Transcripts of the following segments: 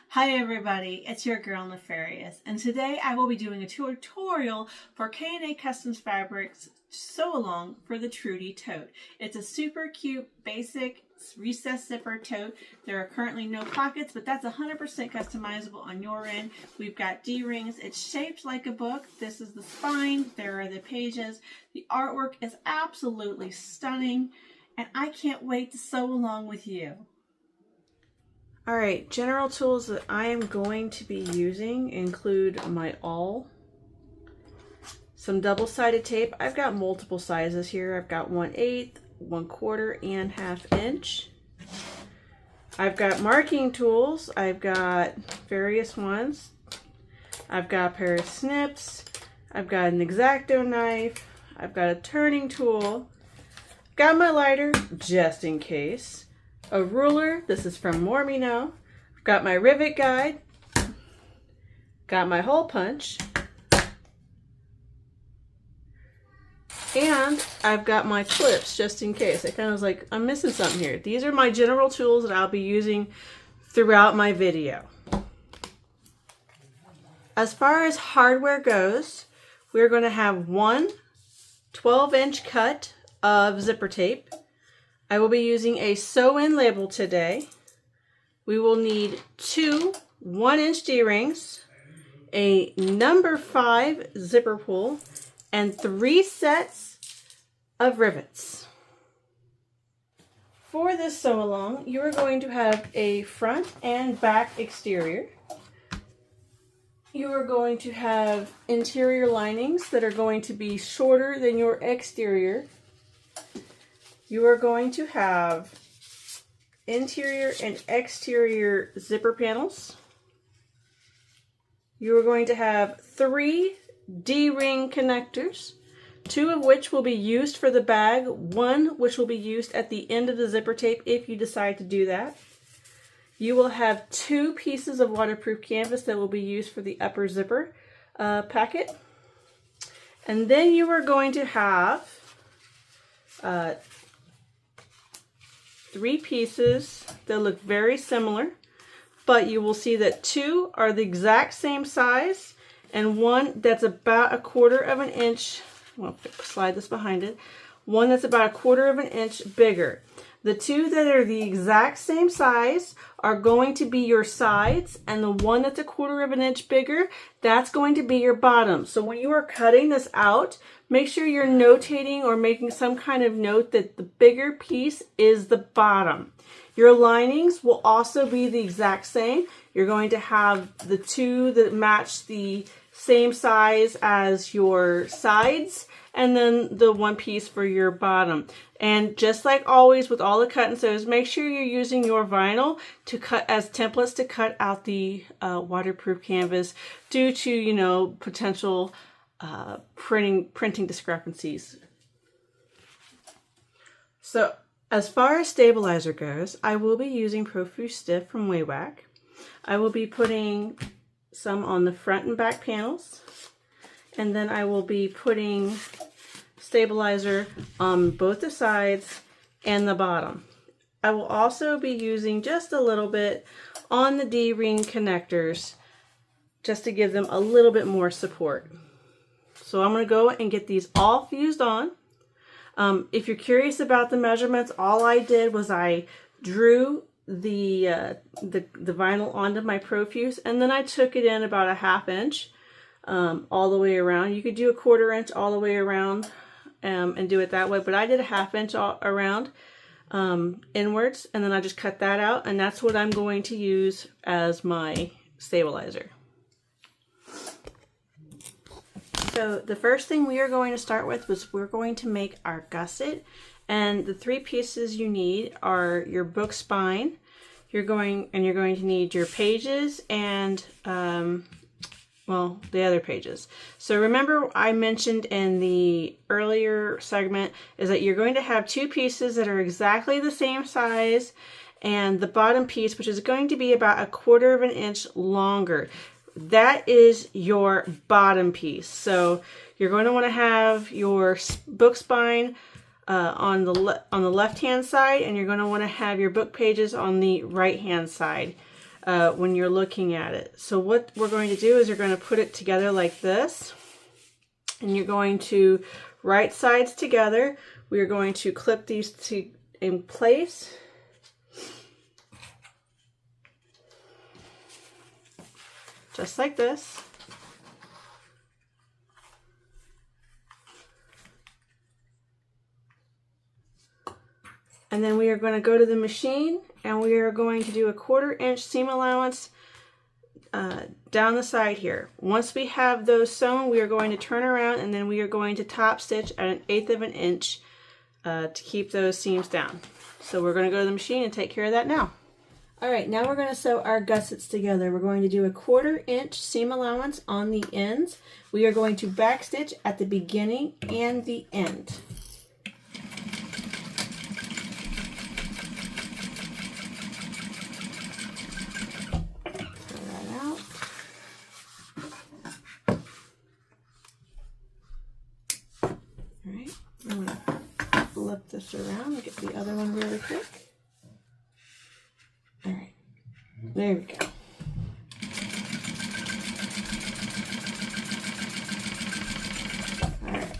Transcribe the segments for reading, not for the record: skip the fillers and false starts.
Hi everybody, it's your girl Nefarious, and today I will be doing a tutorial for K&A Custom Fabrics sew along for the Trudy tote. It's a super cute, basic recessed zipper tote. There are currently no pockets, but that's 100% customizable on your end. We've got D-rings. It's shaped like a book. This is the spine. There are the pages. The artwork is absolutely stunning, and I can't wait to sew along with you. Alright, general tools that I am going to be using include my awl, some double-sided tape. I've got multiple sizes here. I've got 1/8, 1/4, and 1/2 inch. I've got marking tools. I've got various ones. I've got a pair of snips. I've got an X-Acto knife. I've got a turning tool. I've got my lighter, just in case. A ruler. This is from More Me Know. I've got my rivet guide. Got my hole punch. And I've got my clips just in case. I kind of was like, I'm missing something here. These are my general tools that I'll be using throughout my video. As far as hardware goes, we're going to have one 12-inch cut of zipper tape. I will be using a sew-in label today. We will need two 1-inch D-rings, a number 5 zipper pull, and 3 sets of rivets. For this sew along, you are going to have a front and back exterior. You are going to have interior linings that are going to be shorter than your exterior. You are going to have interior and exterior zipper panels. You are going to have 3 D-ring connectors, 2 of which will be used for the bag, 1 which will be used at the end of the zipper tape if you decide to do that. You will have 2 pieces of waterproof canvas that will be used for the upper zipper packet. And then you are going to have 3 pieces that look very similar, but you will see that 2 are the exact same size and 1 that's about 1/4 inch, well, slide this behind it, 1 that's about 1/4 inch bigger. The 2 that are the exact same size are going to be your sides, and the 1 that's 1/4 inch bigger, that's going to be your bottom. So when you are cutting this out, make sure you're notating or making some kind of note that the bigger piece is the bottom. Your linings will also be the exact same. You're going to have the 2 that match the same size as your sides, and then the 1 piece for your bottom. And just like always with all the cut and sews, make sure you're using your vinyl to cut as templates to cut out the waterproof canvas due to, you know, potential printing discrepancies. So as far as stabilizer goes, I will be using Profuse Stiff from Weft. I will be putting some on the front and back panels, and then I will be putting stabilizer on both the sides and the bottom. I will also be using just a little bit on the D-ring connectors just to give them a little bit more support. So I'm going to go and get these all fused on. If you're curious about the measurements, all I did was I drew the vinyl onto my Profuse, and then I took it in about 1/2 inch all the way around. You could do 1/4 inch all the way around and do it that way, but I did 1/2 inch all around inwards, and then I just cut that out, and that's what I'm going to use as my stabilizer. So the first thing we are going to start with was we're going to make our gusset, and the 3 pieces you need are your book spine. You're going to need your pages and well, the other pages. So remember I mentioned in the earlier segment is that you're going to have 2 pieces that are exactly the same size, and the bottom piece, which is going to be about 1/4 inch longer. That is your bottom piece. So you're going to want to have your book spine on the left hand side, and you're going to want to have your book pages on the right hand side. when you're looking at it. So what we're going to do is you're going to put it together like this, and you're going to right sides together. We are going to clip these in place. Just like this. And then we are going to go to the machine and we are going to do a 1/4 inch seam allowance down the side here. Once we have those sewn, we are going to turn around and then we are going to top stitch at 1/8 of an inch to keep those seams down. So we're going to go to the machine and take care of that now. All right, now we're going to sew our gussets together. We're going to do a 1/4 inch seam allowance on the ends. We are going to back stitch at the beginning and the end. Flip this around and get the other one really quick. All right, there we go. All right.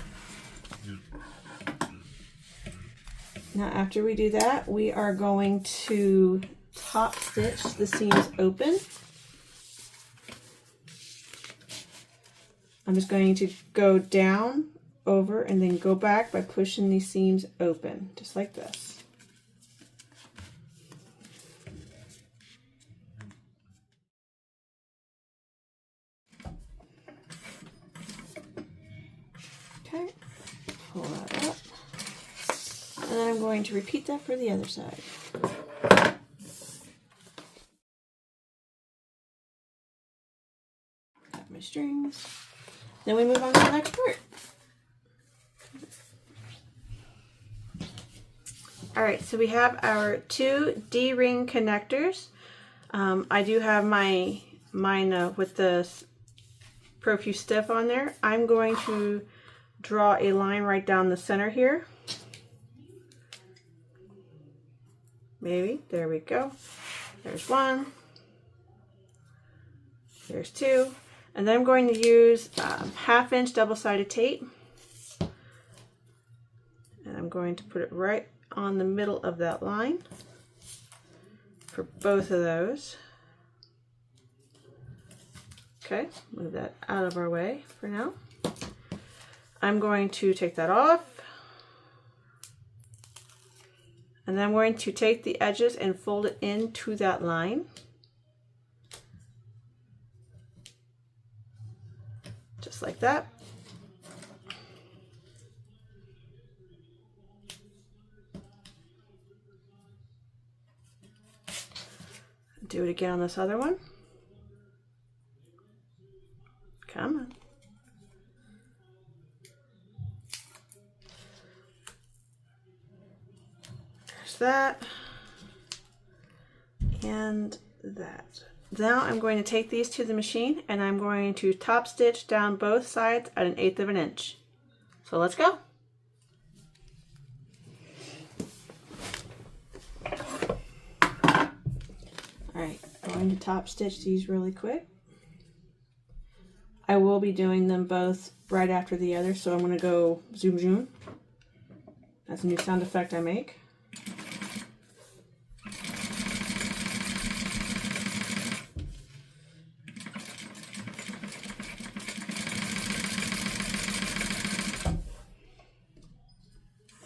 Now after we do that, we are going to top stitch the seams open. I'm just going to go down, over, and then go back by pushing these seams open, just like this. Okay, pull that up. And then I'm going to repeat that for the other side. Got my strings. Then we move on to the next part. All right, so we have our 2 D-ring connectors. I do have mine with the Profuse Stiff on there. I'm going to draw a line right down the center here. Maybe, there we go. There's 1. There's 2. And then I'm going to use 1/2 inch double-sided tape. And I'm going to put it right on the middle of that line for both of those. Okay, move that out of our way for now. I'm going to take that off, and then I'm going to take the edges and fold it into that line. Just like that. Do it again on this other one. Come on. There's that. And that. Now I'm going to take these to the machine and I'm going to top stitch down both sides at 1/8 of an inch. So let's go. Alright, I'm going to top stitch these really quick. I will be doing them both right after the other, so I'm going to go zoom zoom. That's a new sound effect I make.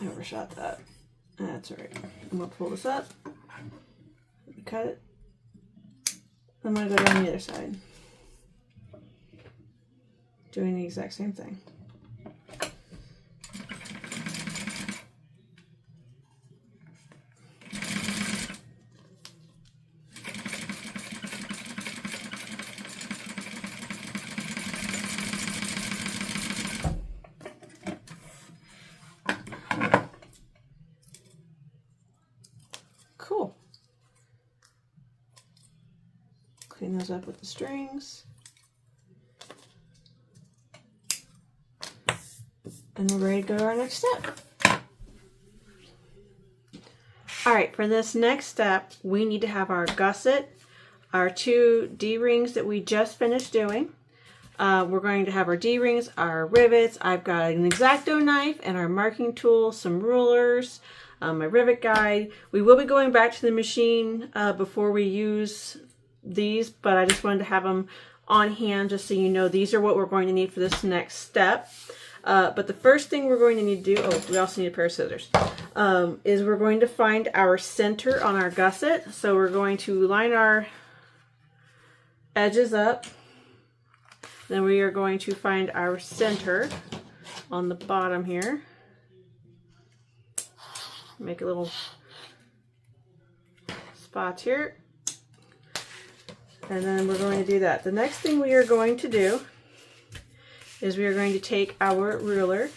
I overshot that. That's alright. I'm going to pull this up, cut it. I'm going to go down the other side, doing the exact same thing. Cool. Clean those up with the strings. And we're ready to go to our next step. All right, for this next step, we need to have our gusset our 2 D-rings that we just finished doing. We're going to have our D-rings, our rivets. I've got an X-Acto knife and our marking tool, some rulers, my rivet guide. We will be going back to the machine before we use these, but I just wanted to have them on hand just so you know these are what we're going to need for this next step. But the first thing we're going to need to do, oh, we also need a pair of scissors, is we're going to find our center on our gusset. So we're going to line our edges up. Then we are going to find our center on the bottom here. Make a little spots here. And then we're going to do that. The next thing we are going to do is we are going to take our ruler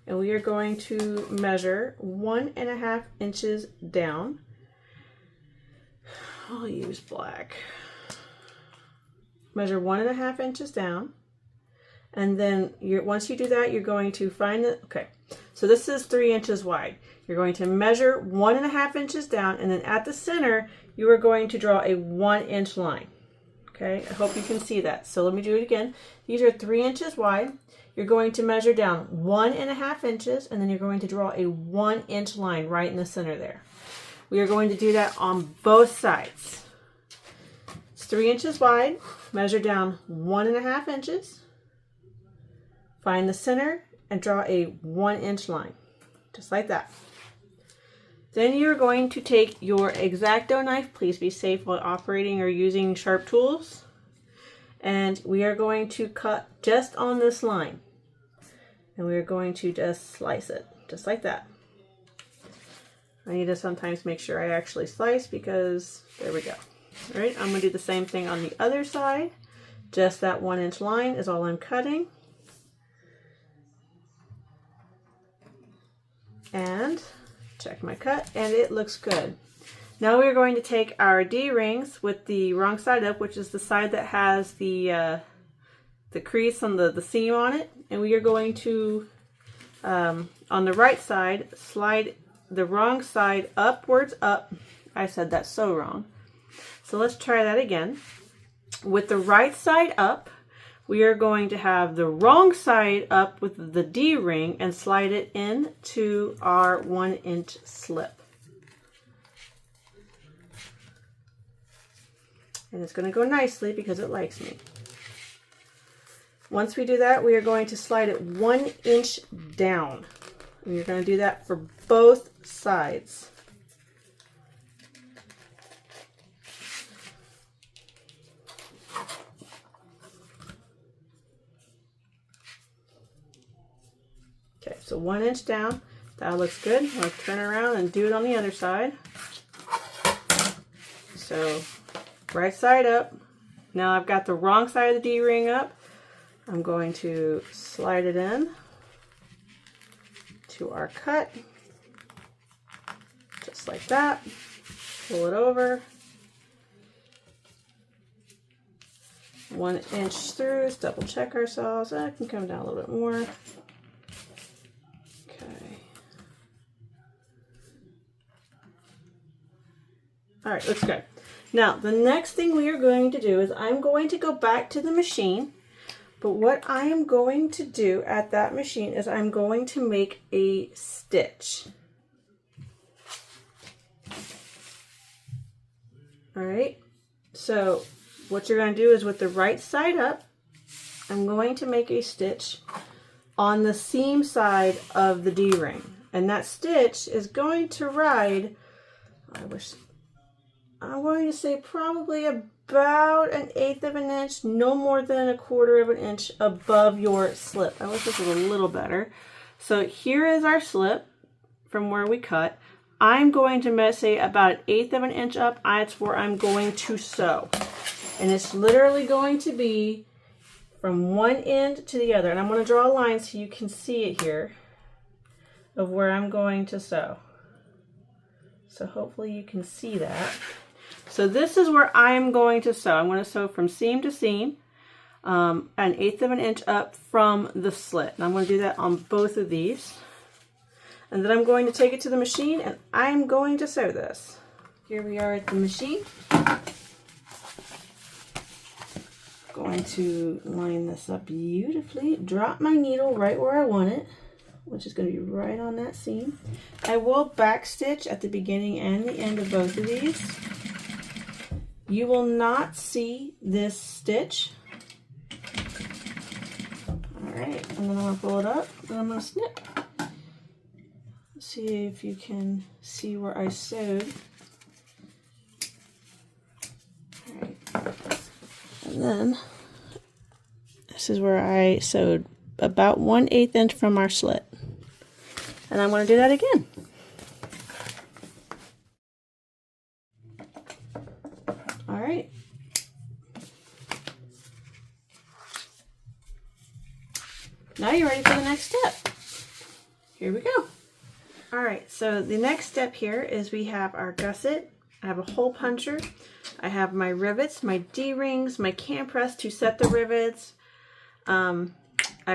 and we are going to measure 1.5 inches down. I'll use black. Measure 1.5 inches down, and then once you do that, you're going to find the, okay, so this is 3 inches wide. You're going to measure 1.5 inches down, and then at the center, you are going to draw a 1-inch line. Okay, I hope you can see that. So let me do it again. These are 3 inches wide. You're going to measure down 1.5 inches, and then you're going to draw a 1-inch line right in the center there. We are going to do that on both sides. 3 inches wide, measure down 1.5 inches, find the center, and draw a 1-inch line, just like that. Then you're going to take your X-Acto knife, please be safe while operating or using sharp tools, and we are going to cut just on this line, and we are going to just slice it, just like that. I need to sometimes make sure I actually slice because, there we go. All right, I'm going to do the same thing on the other side. Just that 1-inch line is all I'm cutting. And check my cut, and it looks good. Now we're going to take our D-rings with the wrong side up, which is the side that has the crease on the seam on it. And we are going to, on the right side, slide the wrong side upwards up. I said that so wrong. So let's try that again. With the right side up, we are going to have the wrong side up with the D-ring and slide it into our 1-inch slip. And it's going to go nicely because it likes me. Once we do that, we are going to slide it 1 inch down. And you're going to do that for both sides. Okay, so 1 inch down, that looks good. I'll turn around and do it on the other side. So, right side up. Now I've got the wrong side of the D-ring up. I'm going to slide it in to our cut, just like that. Pull it over. 1 inch through, let's double check ourselves. That can come down a little bit more. All right, looks good. Now, the next thing we are going to do is I'm going to go back to the machine, but what I am going to do at that machine is I'm going to make a stitch. All right, so what you're going to do is with the right side up, I'm going to make a stitch on the seam side of the D-ring. And that stitch is going to ride, I'm going to say probably about 1/8 of an inch, no more than 1/4 of an inch above your slip. I wish this was a little better. So here is our slip from where we cut. I'm going to say about 1/8 of an inch up. That's where I'm going to sew. And it's literally going to be from one end to the other. And I'm going to draw a line so you can see it here of where I'm going to sew. So hopefully you can see that. So this is where I am going to sew. I'm going to sew from seam to seam, 1/8 of an inch up from the slit. And I'm going to do that on both of these. And then I'm going to take it to the machine and I'm going to sew this. Here we are at the machine. Going to line this up beautifully. Drop my needle right where I want it, which is going to be right on that seam. I will backstitch at the beginning and the end of both of these. You will not see this stitch. Alright, and then I'm going to pull it up and I'm going to snip. See if you can see where I sewed. Alright. And then this is where I sewed about 1/8 inch from our slit. And I'm going to do that again. Alright. Now you're ready for the next step. Here we go. Alright, so the next step here is we have our gusset. I have a hole puncher. I have my rivets, my D-rings, my cam press to set the rivets. I've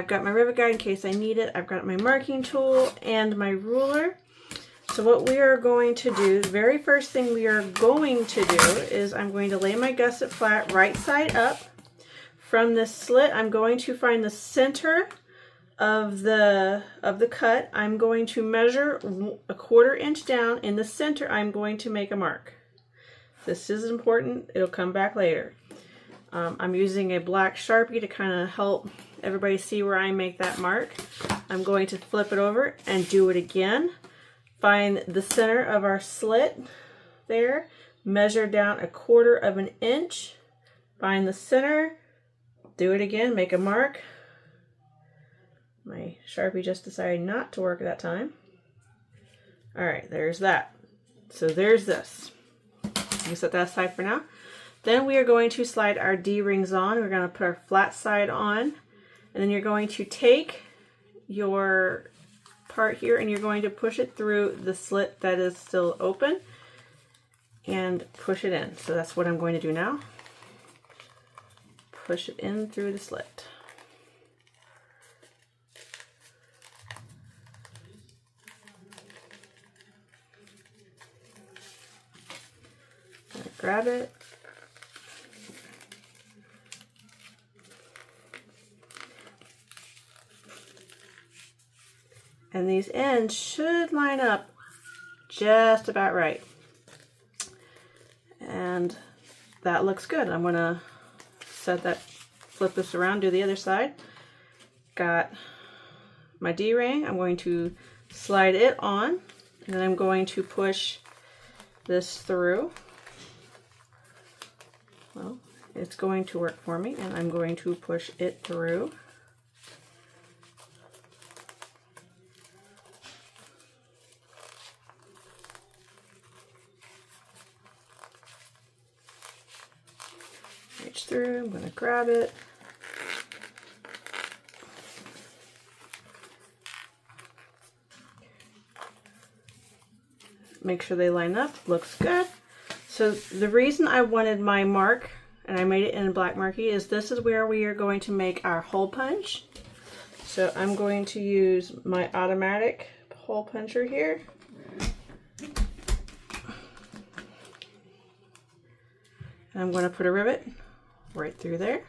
got my rivet guide in case I need it. I've got my marking tool and my ruler. So what we are going to do, the very first thing we are going to do is I'm going to lay my gusset flat right side up. From this slit, I'm going to find the center of the cut. I'm going to measure 1/4 inch down. In the center, I'm going to make a mark. This is important. It'll come back later. I'm using a black Sharpie to kind of help everybody see where I make that mark. I'm going to flip it over and do it again. Find the center of our slit there. Measure down 1/4 inch. Find the center. Do it again. Make a mark. My Sharpie just decided not to work that time. Alright, there's that. So there's this. You can set that aside for now. Then we are going to slide our D-rings on. We're going to put our flat side on. And then you're going to take your part here and you're going to push it through the slit that is still open. And push it in. So that's what I'm going to do now. Push it in through the slit. Grab it. And these ends should line up just about right. And that looks good. I'm going to set that, flip this around, do the other side. Got my D-ring. I'm going to slide it on, and then I'm going to push this through. Well, it's going to work for me, and I'm going to push it through. Reach through, I'm going to grab it. Make sure they line up, looks good. So the reason I wanted my mark, and I made it in black marquee, is this is where we are going to make our hole punch. So I'm going to use my automatic hole puncher here. And I'm going to put a rivet right through there.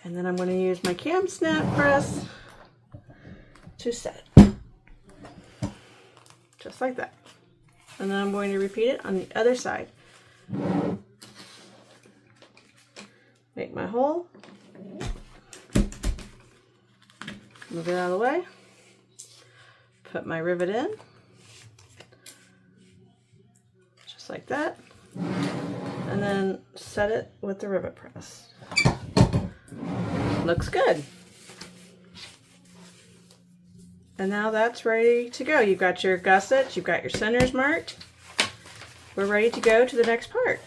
And then I'm going to use my cam snap press to set. Just like that. And then I'm going to repeat it on the other side. Make my hole. Move it out of the way. Put my rivet in. Just like that. And then set it with the rivet press. Looks good. And now that's ready to go. You've got your gussets, you've got your centers marked. We're ready to go to the next part.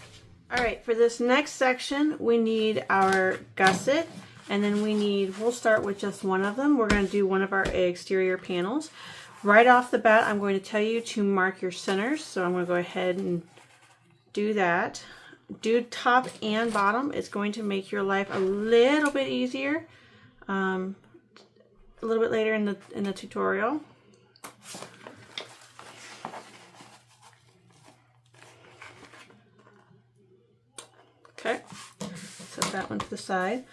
All right, for this next section, we need our gusset, and then we'll start with just one of them. We're going to do one of our exterior panels. Right off the bat, I'm going to tell you to mark your centers, so I'm going to go ahead and do that. Do top and bottom. It's going to make your life a little bit easier. A little bit later in the tutorial. the side.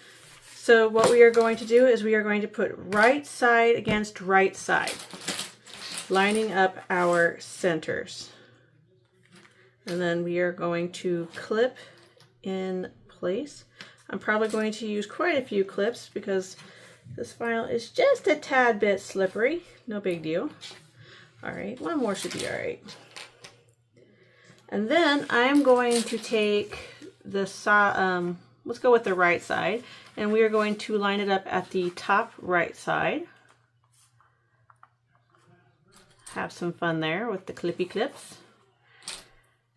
So what we are going to do is we are going to put right side against right side, lining up our centers. And then we are going to clip in place. I'm probably going to use quite a few clips because this vinyl is just a tad bit slippery. No big deal. All right, one more should be all right. And then I'm going to take the let's go with the right side, and we are going to line it up at the top right side. Have some fun there with the clippy clips.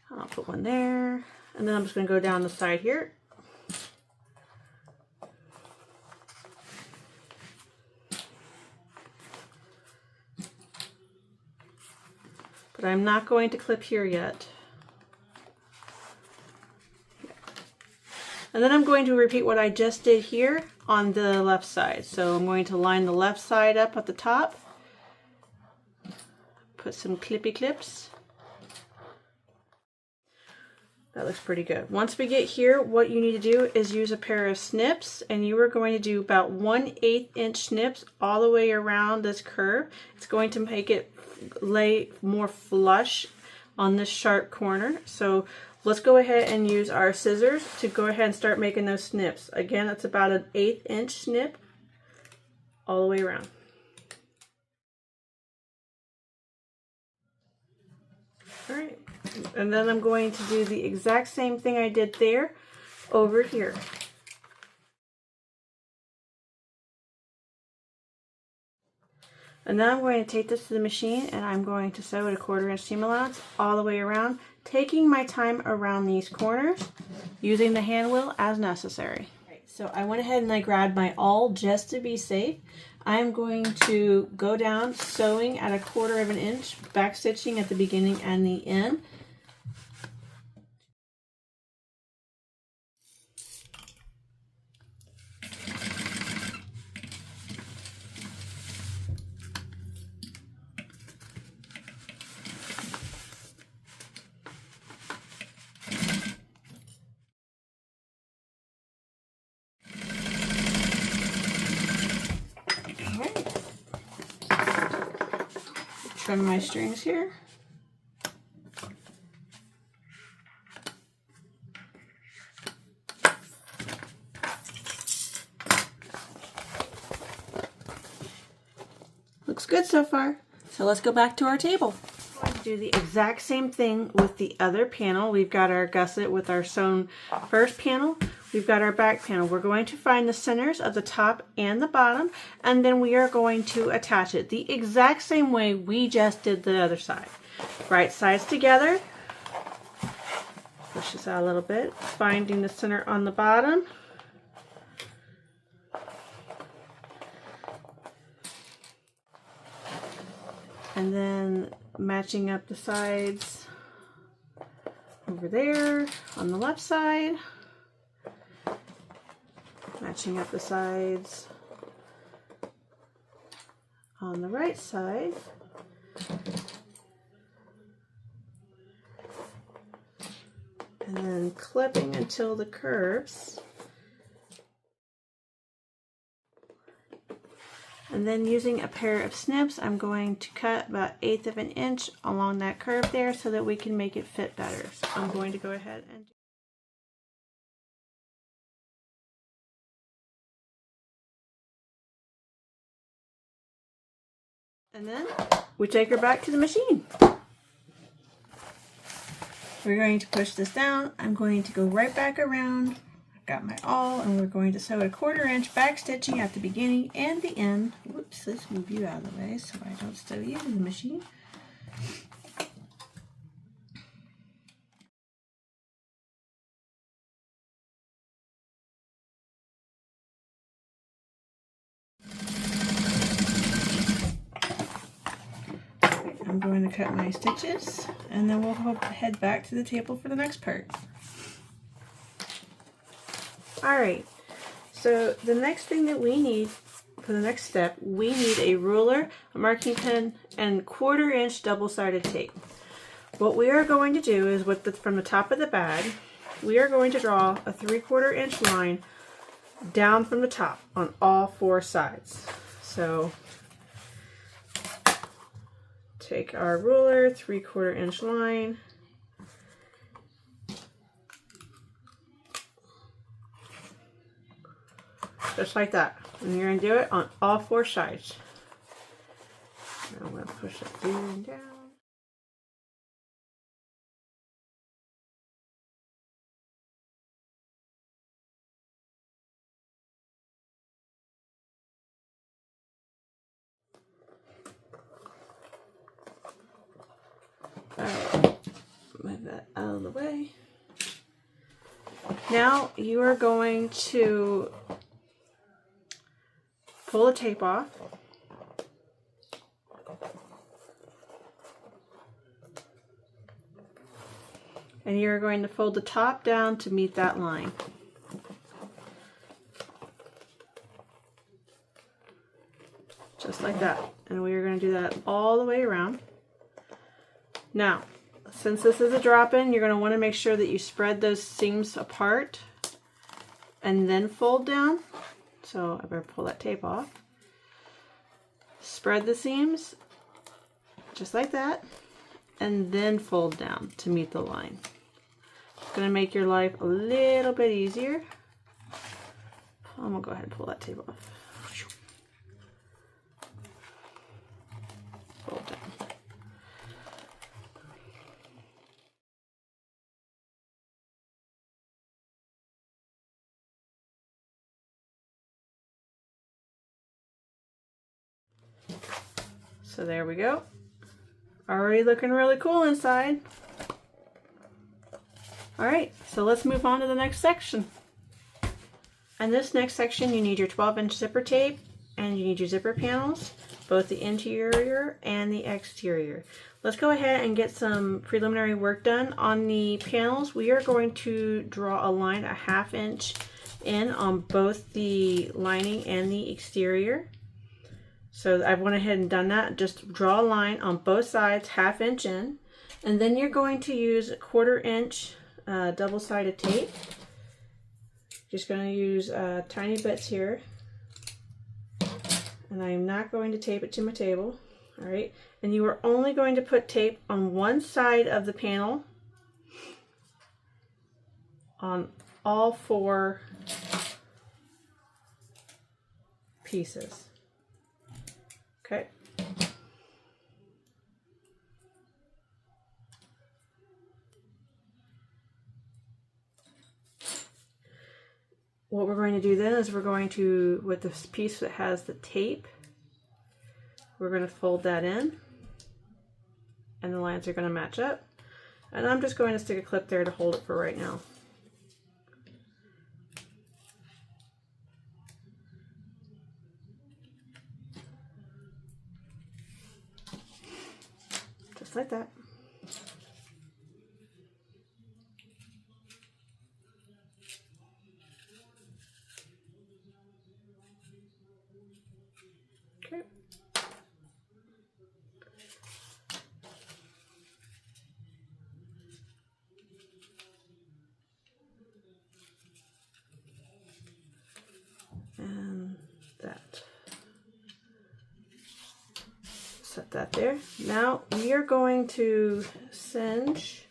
I'll put one there, and then I'm just going to go down the side here. But I'm not going to clip here yet. And then I'm going to repeat what I just did here on the left side. So I'm going to line the left side up at the top, put some clippy clips. That looks pretty good. Once we get here, what you need to do is use a pair of snips, and you are going to do about 1/8 inch snips all the way around this curve. It's going to make it lay more flush on this sharp corner. So let's go ahead and use our scissors to go ahead and start making those snips. Again, that's about an 1/8 inch snip all the way around. All right. And then I'm going to do the exact same thing I did there over here. And now I'm going to take this to the machine, and I'm going to sew it a 1/4 inch seam allowance all the way around, taking my time around these corners, using the hand wheel as necessary. So I went ahead and I grabbed my awl just to be safe. I'm going to go down sewing at a 1/4 inch, back stitching at the beginning and the end. Trim my strings here. Looks good so far. So let's go back to our table. I'm going to do the exact same thing with the other panel. We've got our gusset with our sewn first panel. We've got our back panel. We're going to find the centers of the top and the bottom, and then we are going to attach it the exact same way we just did the other side. Right sides together. Push this out a little bit. Finding the center on the bottom. And then matching up the sides over there on the left side. Matching up the sides on the right side. And then clipping until the curves. And then using a pair of snips, I'm going to cut about 1/8 inch along that curve there so that we can make it fit better. So I'm going to go ahead and do. And then we take her back to the machine. We're going to push this down. I'm going to go right back around. I've got my awl, and we're going to sew a 1/4 inch back stitching at the beginning and the end. Whoops, let's move you out of the way so I don't sew you to the machine. I'm going to cut my stitches, and then we'll head back to the table for the next part. Alright, so the next thing that we need for the next step, we need a ruler, a marking pen, and 1/4 inch double-sided tape. What we are going to do is from the top of the bag, we are going to draw a 3/4 inch line down from the top on all 4 sides. So take our ruler, 3/4 inch line, just like that. And you're going to do it on all 4 sides. Now I'm going to push that down. Alright, move that out of the way. Now you are going to pull the tape off. And you're going to fold the top down to meet that line. Just like that. And we are going to do that all the way around. Now, since this is a drop-in, you're going to want to make sure that you spread those seams apart and then fold down. So I better pull that tape off. Spread the seams just like that, and then fold down to meet the line. It's going to make your life a little bit easier. I'm going to go ahead and pull that tape off. Fold down. So there we go. Already looking really cool inside. Alright, so let's move on to the next section. In this next section you need your 12-inch zipper tape and you need your zipper panels, both the interior and the exterior. Let's go ahead and get some preliminary work done. On the panels, we are going to draw a line a 1/2 inch in on both the lining and the exterior. So I've went ahead and done that. Just draw a line on both sides, 1/2 inch in, and then you're going to use a 1/4 inch double-sided tape. Just going to use tiny bits here, and I am not going to tape it to my table. All right, and you are only going to put tape on one side of the panel on all 4 pieces. Okay. What we're going to do then is we're going to, with this piece that has the tape, we're going to fold that in, and the lines are going to match up. And I'm just going to stick a clip there to hold it for right now. Just like that. Okay. And that. Set that there. Now we are going to singe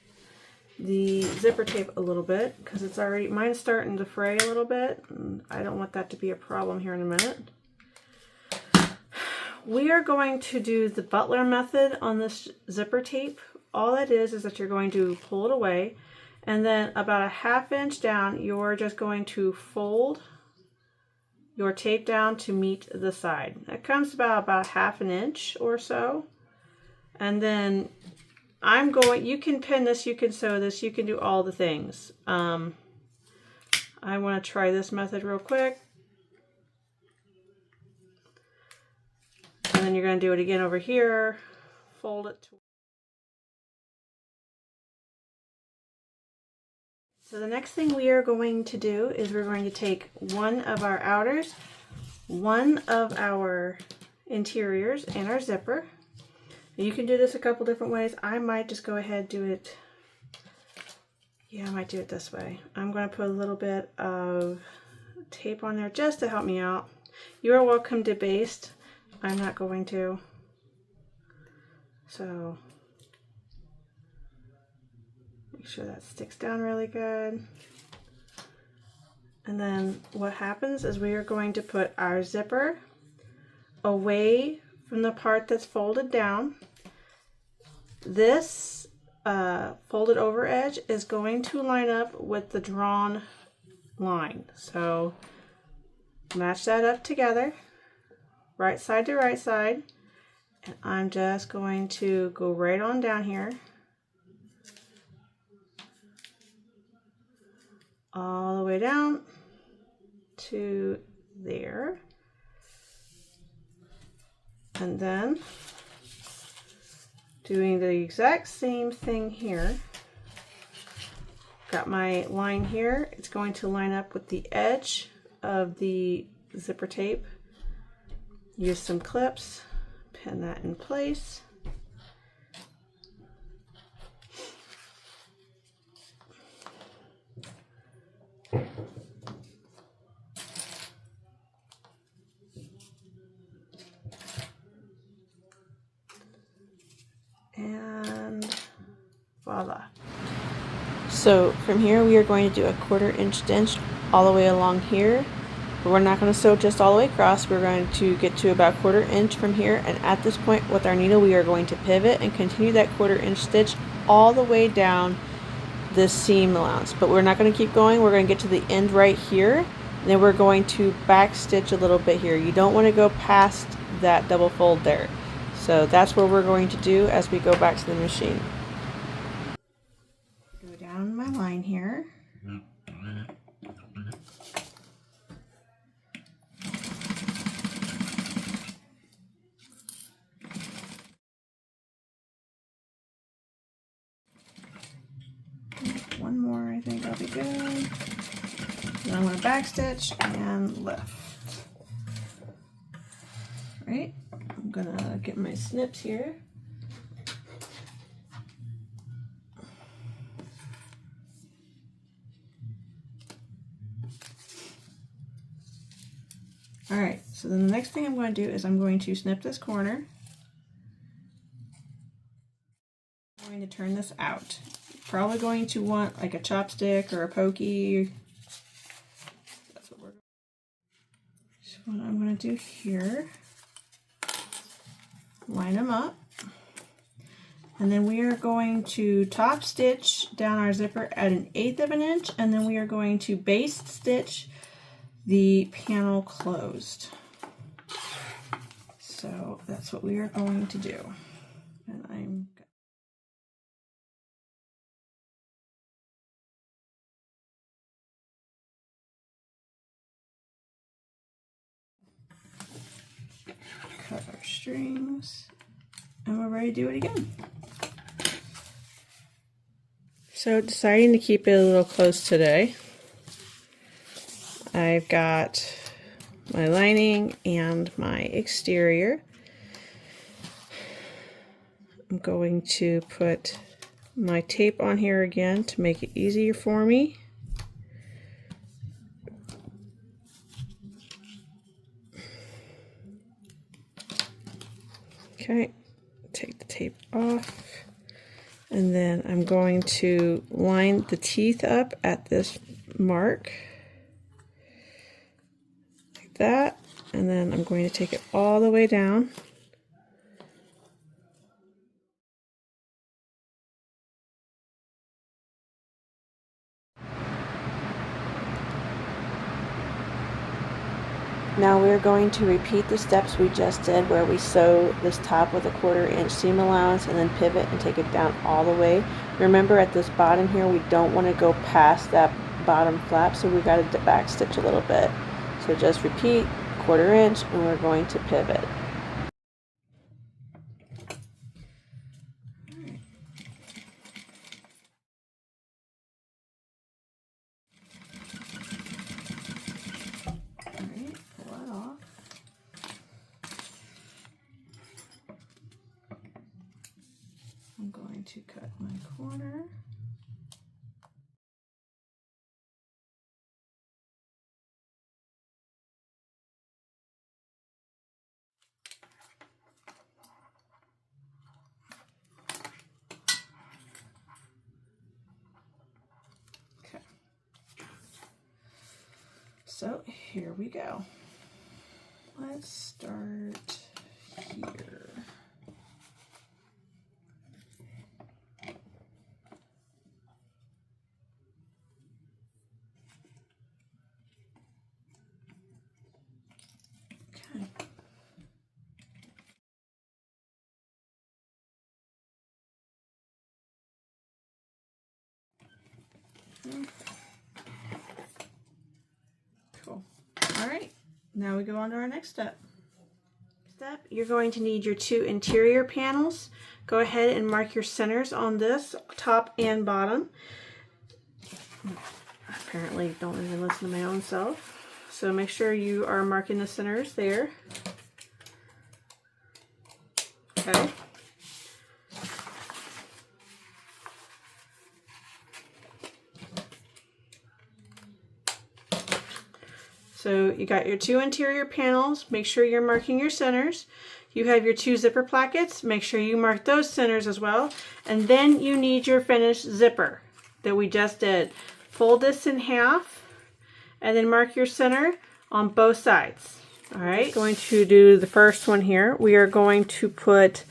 the zipper tape a little bit because it's already, mine's starting to fray a little bit, and I don't want that to be a problem here in a minute. We are going to do the Butler method on this zipper tape. All that is that you're going to pull it away, and then about a 1/2 inch down, you're just going to fold your tape down to meet the side. That comes about 1/2 inch or so. And then you can pin this, you can sew this, you can do all the things. I want to try this method real quick. And then you're going to do it again over here. Fold it to. So the next thing we are going to do is we're going to take one of our outers, one of our interiors, and our zipper. You can do this a couple different ways. I might just go ahead and do it. Yeah, I might do it this way. I'm going to put a little bit of tape on there just to help me out. You are welcome to baste. I'm not going to. So make sure that sticks down really good. And then what happens is we are going to put our zipper away from the part that's folded down. This folded over edge is going to line up with the drawn line. So match that up together, right side to right side. And I'm just going to go right on down here, all the way down to there. And then doing the exact same thing here. Got my line here. It's going to line up with the edge of the zipper tape. Use some clips, pin that in place. And voila. So from here we are going to do a 1/4 inch stitch all the way along here, but we're not going to sew just all the way across. We're going to get to about 1/4 inch from here, and at this point with our needle we are going to pivot and continue that 1/4 inch stitch all the way down this seam allowance. But we're not going to keep going. We're going to get to the end right here, and then we're going to back stitch a little bit here. You don't want to go past that double fold there. So that's what we're going to do as we go back to the machine. Go down my line here. One more, I think I'll be good. Then I'm going to back stitch and lift. Right? I'm gonna get my snips here. Alright, so then the next thing I'm going to do is I'm going to snip this corner. I'm going to turn this out. Probably going to want like a chopstick or a pokey. That's what we're going to do. So what I'm going to do here, line them up, and then we are going to top stitch down our zipper at 1/8 of an inch, and then we are going to baste stitch the panel closed. So that's what we are going to do. And I'm cut our strings, and we're ready to do it again. So deciding to keep it a little close today, I've got my lining and my exterior. I'm going to put my tape on here again to make it easier for me. Okay, take the tape off, and then I'm going to line the teeth up at this mark like that, and then I'm going to take it all the way down. Now we're going to repeat the steps we just did where we sew this top with a 1/4 inch seam allowance and then pivot and take it down all the way. Remember at this bottom here we don't want to go past that bottom flap, so we got to back stitch a little bit. So just repeat 1/4 inch and we're going to pivot. I'm going to cut my corner. So here we go. Let's start here. Cool. All right, now we go on to our next step. You're going to need your 2 interior panels. Go ahead and mark your centers on this, top and bottom. Apparently don't even listen to my own self. So make sure you are marking the centers there. Okay. So you got your 2 interior panels, make sure you're marking your centers. You have your 2 zipper plackets, make sure you mark those centers as well. And then you need your finished zipper that we just did. Fold this in half and then mark your center on both sides. All right, going to do the first one here. We are going to put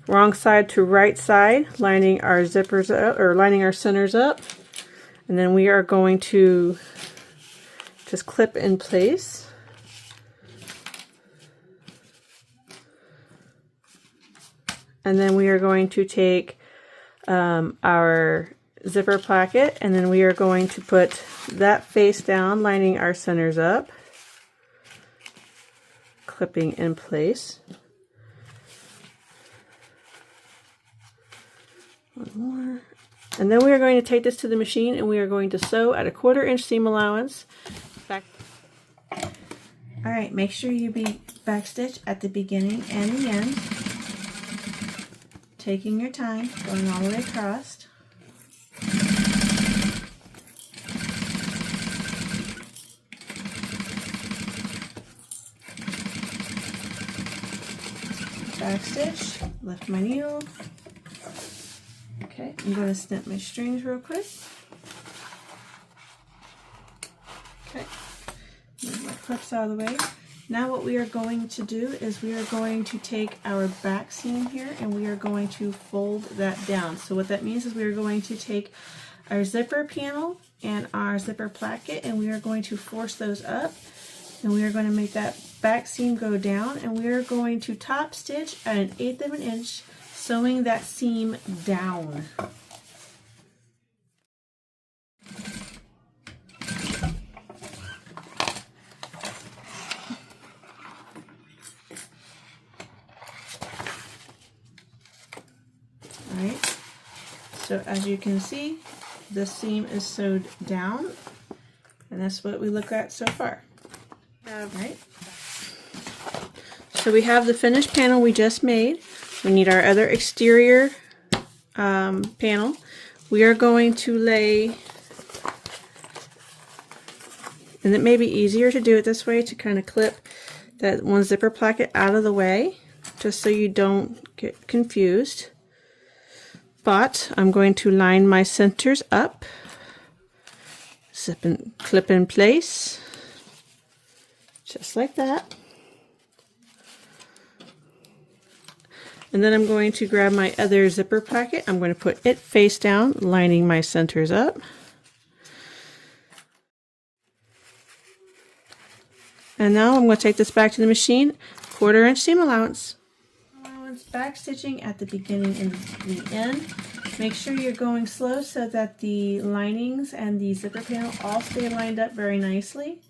wrong side to right side, lining our zippers up, or lining our centers up. And then we are going to just clip in place. And then we are going to take our zipper placket, and then we are going to put that face down, lining our centers up, clipping in place. One more. And then we are going to take this to the machine and we are going to sew at a 1/4 inch seam allowance. Back. All right, make sure you backstitch at the beginning and the end, taking your time, going all the way across. Backstitch, lift my needle. Okay, I'm going to snip my strings real quick. Okay, move my clips out of the way. Now what we are going to do is we are going to take our back seam here and we are going to fold that down. So what that means is we are going to take our zipper panel and our zipper placket and we are going to force those up, and we are going to make that back seam go down, and we are going to top stitch at 1/8 of an inch, sewing that seam down. Alright, so as you can see, the seam is sewed down, and that's what we look at so far. Alright, so we have the finished panel we just made. We need our other exterior panel. We are going to lay, and it may be easier to do it this way, to kind of clip that one zipper placket out of the way, just so you don't get confused. But I'm going to line my centers up, zip and clip in place, just like that. And then I'm going to grab my other zipper placket. I'm going to put it face down, lining my centers up. And now I'm going to take this back to the machine, 1/4 inch seam allowance. Back stitching at the beginning and the end. Make sure you're going slow so that the linings and the zipper panel all stay lined up very nicely.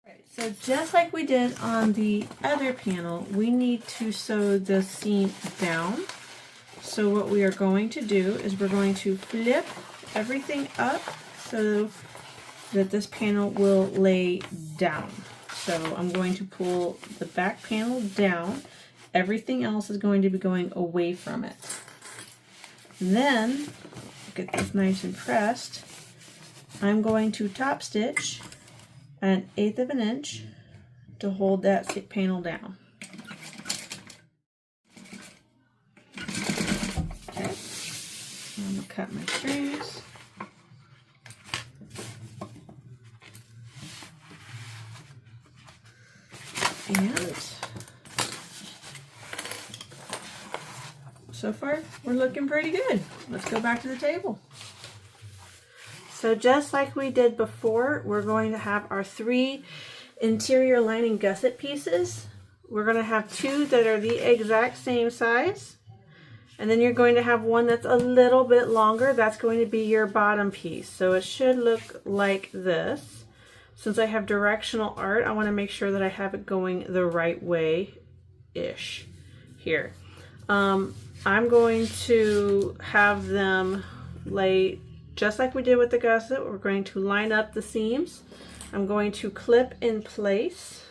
Right, so just like we did on the other panel, we need to sew the seam down. So what we are going to do is we're going to flip everything up so that this panel will lay down. So I'm going to pull the back panel down. Everything else is going to be going away from it. And then, get this nice and pressed, I'm going to top stitch at 1/8 of an inch to hold that panel down. Okay, I'm going to cut my strings. And so far, we're looking pretty good. Let's go back to the table. So just like we did before, we're going to have our 3 interior lining gusset pieces. We're going to have 2 that are the exact same size. And then you're going to have one that's a little bit longer. That's going to be your bottom piece. So it should look like this. Since I have directional art, I want to make sure that I have it going the right way-ish here. I'm going to have them lay just like we did with the gusset. We're going to line up the seams. I'm going to clip in place,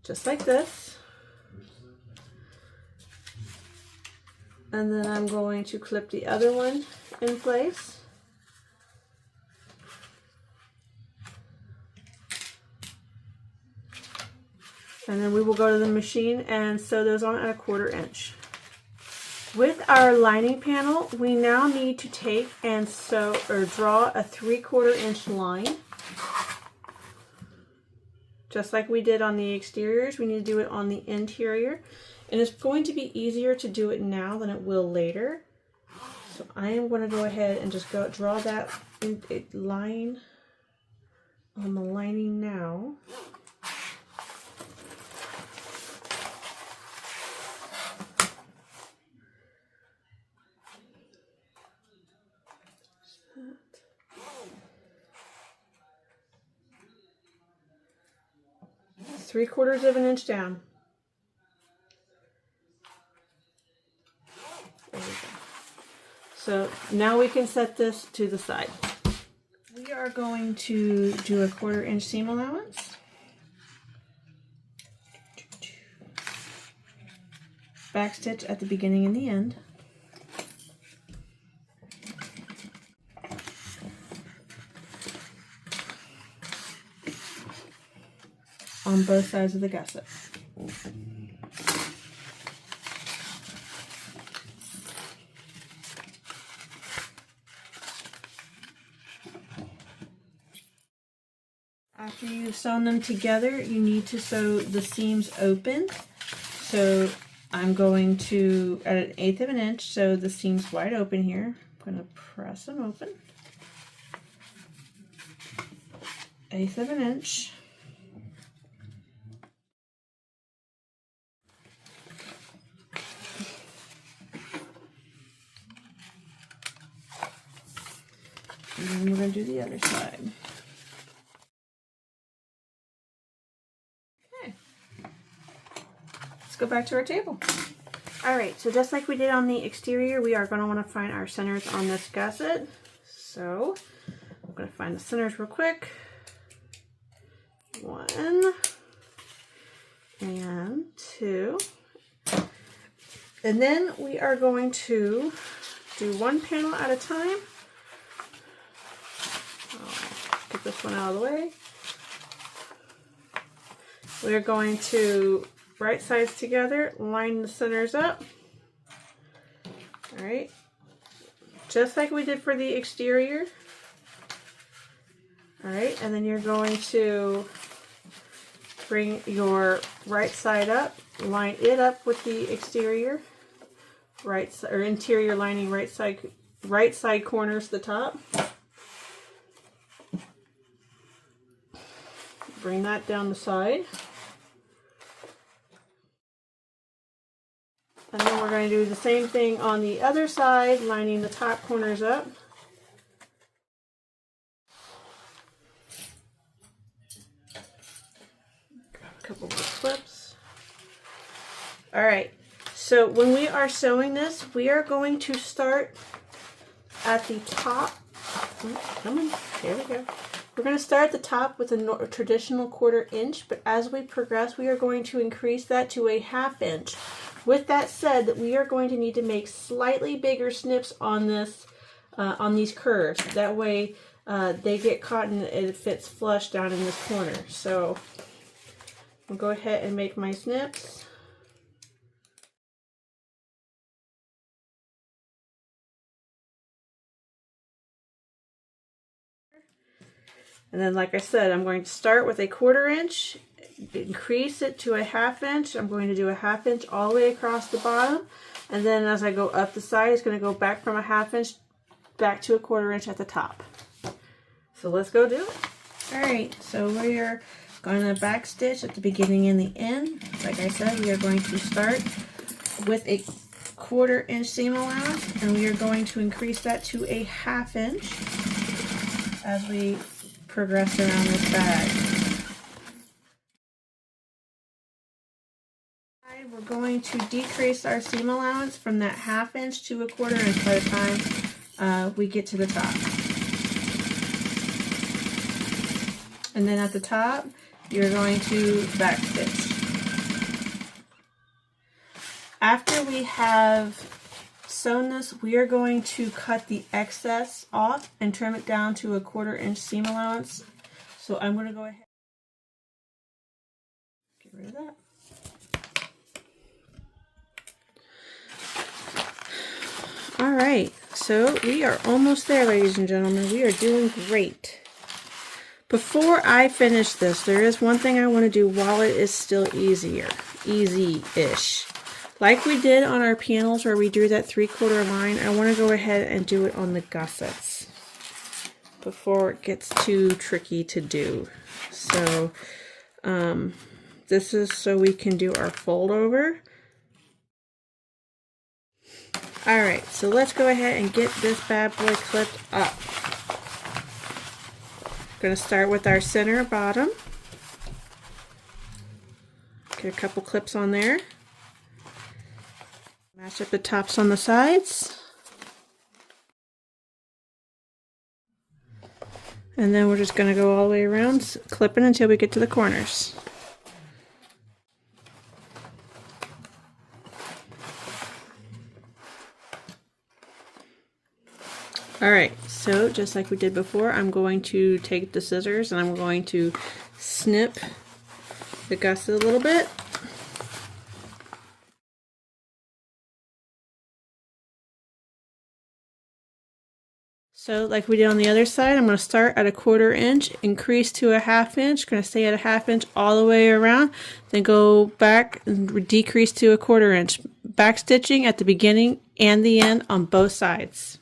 just like this. And then I'm going to clip the other one in place. And then we will go to the machine and sew those on at 1/4 inch. With our lining panel, we now need to take and sew or draw a 3/4 inch line. Just like we did on the exteriors, we need to do it on the interior. And it's going to be easier to do it now than it will later. So I am going to go ahead and just draw that line on the lining now. Three-quarters of an inch down. There we go. So now we can set this to the side. We are going to do a 1/4 inch seam allowance. Backstitch at the beginning and the end. On both sides of the gusset. After you've sewn them together, you need to sew the seams open. So I'm going to, at 1/8 of an inch, sew the seams wide open here. I'm going to press them open. 1/8 of an inch. And then we're going to do the other side. Okay. Let's go back to our table. Alright, so just like we did on the exterior, we are going to want to find our centers on this gusset. So, I'm going to find the centers real quick. 1 and 2. And then we are going to do one panel at a time. Get this one out of the way. We're going to right sides together, line the centers up. All right, just like we did for the exterior. All right, and then you're going to bring your right side up, line it up with the exterior, right side or interior lining, right side corners the top. Bring that down the side. And then we're going to do the same thing on the other side, lining the top corners up. Grab a couple more clips. All right, so when we are sewing this, we are going to start at the top. Come on, here we go. We're going to start at the top with a traditional 1/4 inch, but as we progress, we are going to increase that to a 1/2 inch. With that said, that we are going to need to make slightly bigger snips on this, on these curves. That way, they get caught and it fits flush down in this corner. So, I'll go ahead and make my snips. And then, like I said, I'm going to start with a 1/4 inch, increase it to a 1/2 inch. I'm going to do a 1/2 inch all the way across the bottom. And then as I go up the side, it's going to go back from a 1/2 inch back to a 1/4 inch at the top. So let's go do it. Alright, so we're going to back stitch at the beginning and the end. Like I said, we are going to start with a 1/4 inch seam allowance, and we are going to increase that to a 1/2 inch as we progress around this bag. We're going to decrease our seam allowance from that 1/2 inch to a 1/4 inch by the time we get to the top. And then at the top, you're going to back stitch. After we have sewn this, we are going to cut the excess off and trim it down to a 1/4 inch seam allowance. So I'm going to go ahead and get rid of that. Alright, so we are almost there, ladies and gentlemen. We are doing great. Before I finish this, there is one thing I want to do while it is still easy-ish. Like we did on our panels where we drew that 3/4 line, I want to go ahead and do it on the gussets before it gets too tricky to do. So, this is so we can do our fold over. Alright, so let's go ahead and get this bad boy clipped up. Going to start with our center bottom. Get a couple clips on there. Match up the tops on the sides. And then we're just going to go all the way around, clipping until we get to the corners. Alright, so just like we did before, I'm going to take the scissors and I'm going to snip the gusset a little bit. So like we did on the other side, I'm going to start at a 1/4 inch, increase to a 1/2 inch, going to stay at a 1/2 inch all the way around, then go back and decrease to a 1/4 inch. Back stitching at the beginning and the end on both sides.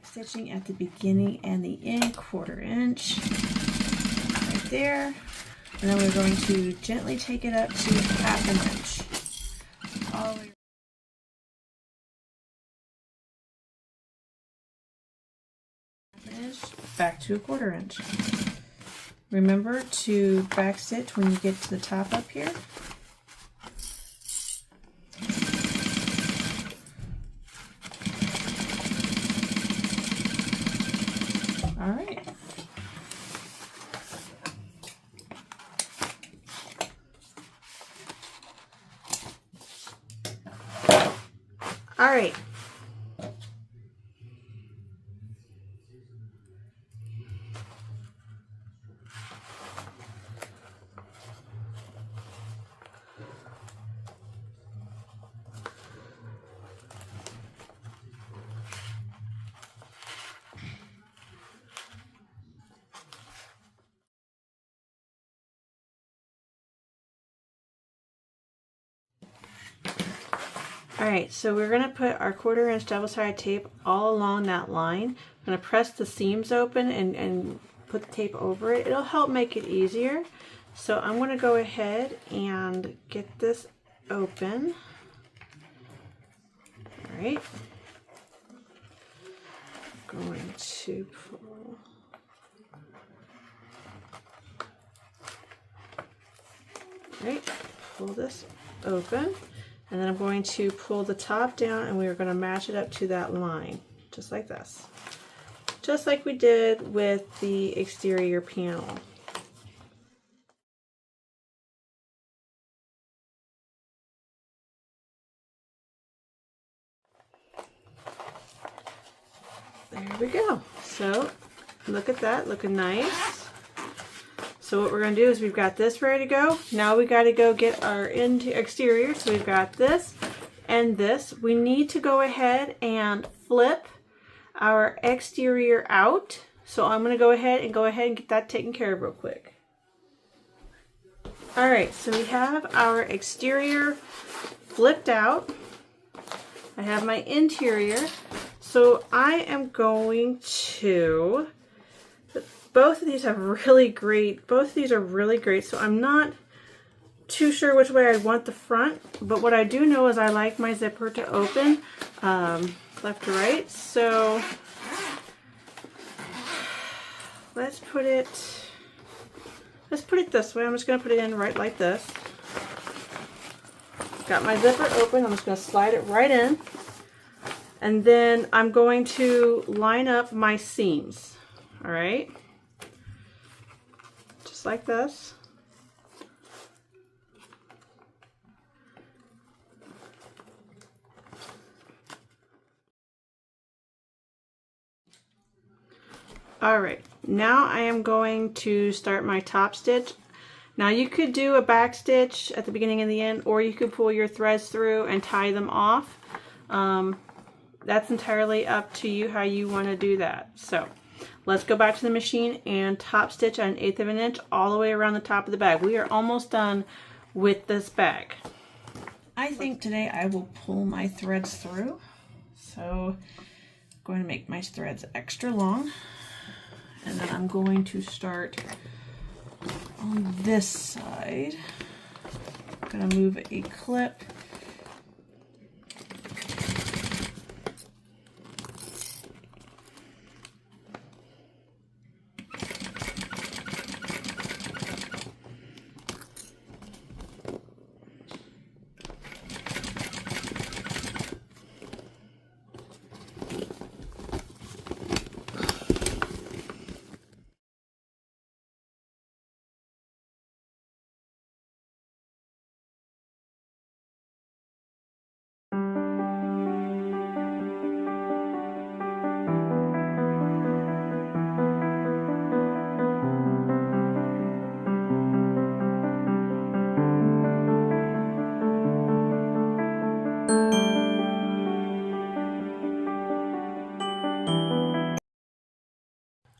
Stitching at the beginning and the end, 1/4 inch right there, and then we're going to gently take it up to 1/2 inch all the way back to a 1/4 inch. Remember to back stitch when you get to the top up here. Alright. Alright. Alright, so we're going to put our 1/4 inch double-sided tape all along that line. I'm going to press the seams open and put the tape over it. It'll help make it easier. So I'm going to go ahead and get this open. Alright. I'm going to pull. Alright, pull this open. And then I'm going to pull the top down and we're going to match it up to that line, just like this. Just like we did with the exterior panel. There we go. So, look at that, looking nice. So what we're going to do is we've got this ready to go. Now we got to go get our exterior. So we've got this and this. We need to go ahead and flip our exterior out. So I'm going to go ahead and get that taken care of real quick. All right, so we have our exterior flipped out. I have my interior. So I am going to, both of these are really great. So I'm not too sure which way I want the front, but what I do know is I like my zipper to open left to right. So let's put it this way. I'm just going to put it in right like this. Got my zipper open. I'm just going to slide it right in. And then I'm going to line up my seams. All right. Just like this. All right, now I am going to start my top stitch. Now you could do a back stitch at the beginning and the end, or you could pull your threads through and tie them off. That's entirely up to you how you want to do that. So let's go back to the machine and top stitch at 1/8 of an inch all the way around the top of the bag. We are almost done with this bag. I think today I will pull my threads through. So I'm going to make my threads extra long. And then I'm going to start on this side. I'm going to move a clip.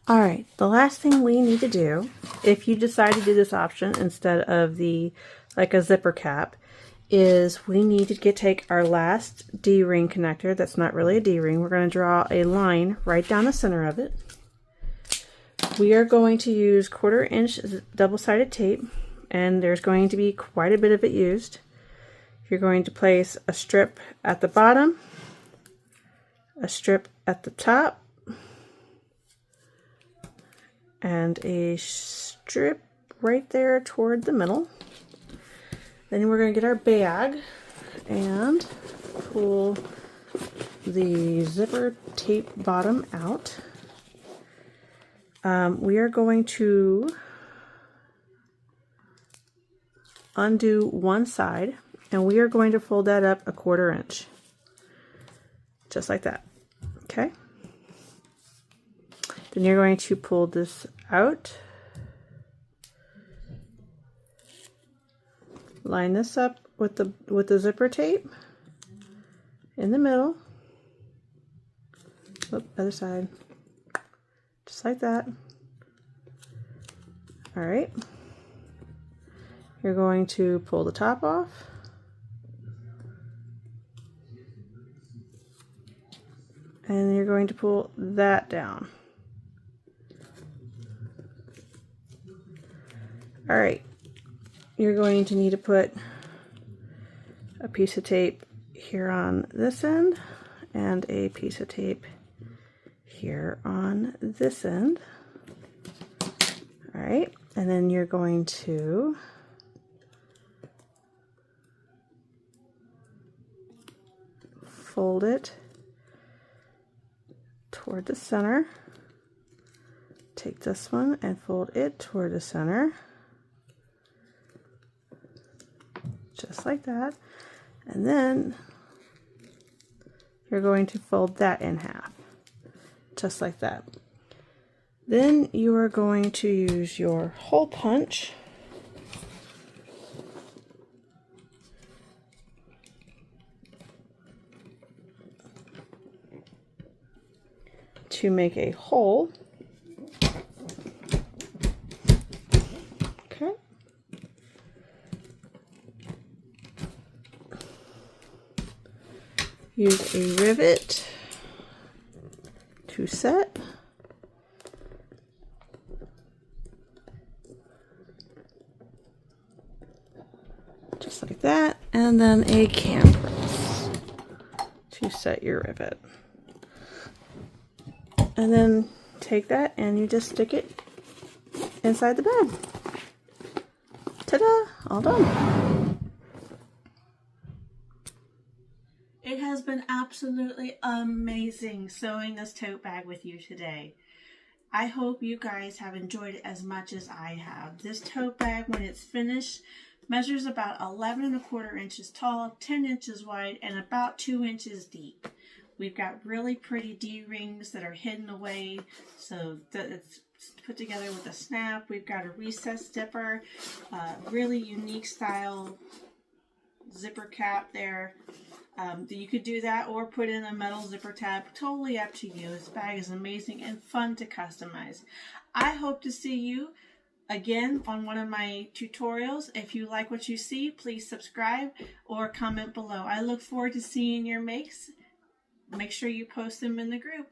All right, the last thing we need to do, if you decide to do this option instead of the like a zipper cap, is we need to take our last D-ring connector. That's not really a D-ring. We're going to draw a line right down the center of it. We are going to use 1/4 inch double-sided tape, and there's going to be quite a bit of it used. You're going to place a strip at the bottom, a strip at the top, and a strip right there toward the middle. Then we're going to get our bag and pull the zipper tape bottom out. We are going to undo one side, and we are going to fold that up 1/4 inch, just like that. Okay. Then you're going to pull this out, line this up with the zipper tape in the middle. Oop, other side, just like that. All right. You're going to pull the top off. And you're going to pull that down. All right, you're going to need to put a piece of tape here on this end and a piece of tape here on this end. All right, and then you're going to fold it toward the center. Take this one and fold it toward the center. Just like that. And then you're going to fold that in half, just like that. Then you are going to use your hole punch to make a hole. Okay. use a rivet to set. Just like that, and then a cam press to set your rivet. And then take that and you just stick it inside the bed. Ta-da! All done. It has been absolutely amazing sewing this tote bag with you today. I hope you guys have enjoyed it as much as I have. This tote bag, when it's finished, measures about 11¼ inches tall, 10 inches wide, and about 2 inches deep. We've got really pretty D-rings that are hidden away so that it's put together with a snap. We've got a recessed zipper, really unique style zipper cap there. You could do that or put in a metal zipper tab, totally up to you. This bag is amazing and fun to customize. I hope to see you again on one of my tutorials. If you like what you see, please subscribe or comment below. I look forward to seeing your makes. Make sure you post them in the group.